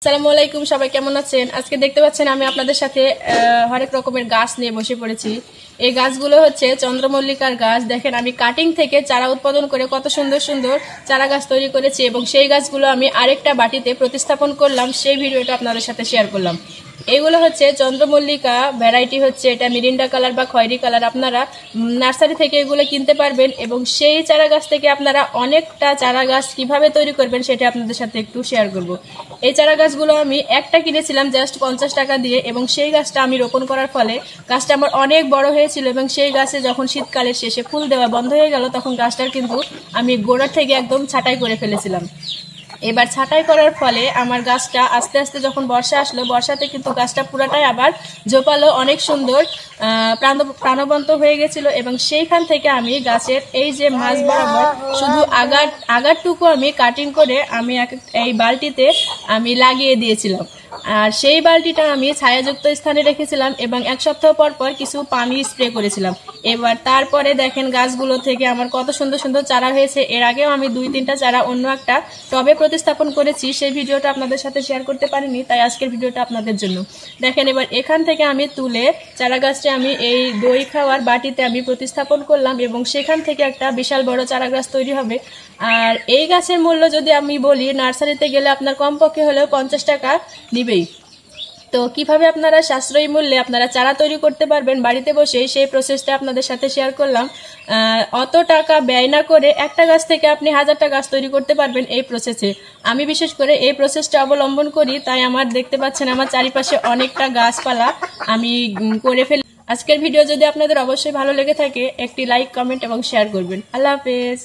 আসসালামু আলাইকুম, সবাই কেমন আছেন? আজকে দেখতে পাচ্ছেন আমি আপনাদের সাথে হরেক রকমের গাছ নিয়ে বসে পড়েছি। এই গাছগুলো হচ্ছে চন্দ্রমল্লিকার গাছ। দেখেন আমি কাটিং থেকে চারা উৎপাদন করে কত সুন্দর সুন্দর চারা গাছ তৈরি করেছি এবং সেই গাছগুলো আমি আরেকটা বাটিতে প্রতিস্থাপন করলাম, সেই ভিডিওটা আপনাদের সাথে শেয়ার করলাম। এগুলো হচ্ছে চন্দ্রমল্লিকা, ভ্যারাইটি হচ্ছে এটা মিরিন্ডা কালার বা খয়েরি কালার। আপনারা নার্সারি থেকে এগুলো কিনতে পারবেন এবং সেই চারা গাছ থেকে আপনারা অনেকটা চারা গাছ কিভাবে তৈরি করবেন সেটা আপনাদের সাথে একটু শেয়ার করব। এই চারা গাছগুলো আমি একটা কিনেছিলাম জাস্ট 50 টাকা দিয়ে এবং সেই গাছটা আমি রোপণ করার ফলে গাছটা আমার অনেক বড় হয়েছিল এবং সেই গাছে যখন শীতকালের শেষে ফুল দেওয়া বন্ধ হয়ে গেল তখন গাছটার কিন্তু আমি গোড়া থেকে একদম ছাঁটাই করে ফেলেছিলাম। এবার ছাঁটাই করার ফলে আমার গাছটা আস্তে আস্তে যখন বর্ষা আসলো, বর্ষাতে কিন্তু গাছটা পুরাটাই আবার ঝোপালো, অনেক সুন্দর প্রাণবন্ত হয়ে গেছিল এবং সেইখান থেকে আমি গাছের এই যে মাছ বরাবর শুধু আগারটুকু আমি কাটিং করে আমি এই বালতিতে আমি লাগিয়ে দিয়েছিলাম। আর সেই বালতিটা আমি ছায়াযুক্ত স্থানে রেখেছিলাম এবং এক সপ্তাহ পর পর কিছু পানি স্প্রে করেছিলাম। এবার তারপরে দেখেন গাছগুলো থেকে আমার কত সুন্দর সুন্দর চারা হয়েছে। এর আগেও আমি 2-3টা চারা অন্য একটা টবে প্রতিস্থাপন করেছি, সেই ভিডিওটা আপনাদের সাথে শেয়ার করতে পারিনি, তাই আজকের ভিডিওটা আপনাদের জন্য। দেখেন এবার এখান থেকে আমি তুলে চারা গাছটা আমি এই দই খাওয়ার বাটিতে আমি প্রতিস্থাপন করলাম এবং সেখান থেকে একটা বিশাল বড় চারা গাছ তৈরি হবে। আর এই গাছের মূল্য যদি আমি বলি, নার্সারিতে গেলে আপনার কমপক্ষে হলেও 50 টাকা নিবেই। তো কিভাবে আপনারা সাশ্রয়ী মূল্যে আপনারা চারা তৈরি করতে পারবেন বাড়িতে বসে, সেই প্রসেসটা আপনাদের সাথে শেয়ার করলাম। অত টাকা ব্যয় না করে একটা গাছ থেকে আপনি 1000টা গাছ তৈরি করতে পারবেন এই প্রসেসে। আমি বিশেষ করে এই প্রসেসটা অবলম্বন করি, তাই আমার দেখতে পাচ্ছেন আমার চারিপাশে অনেকটা গাছপালা আমি করে ফেলি। আজকের ভিডিও যদি আপনাদের অবশ্যই ভালো লেগে থাকে, একটি লাইক, কমেন্ট এবং শেয়ার করবেন। আল্লাহ হাফেজ।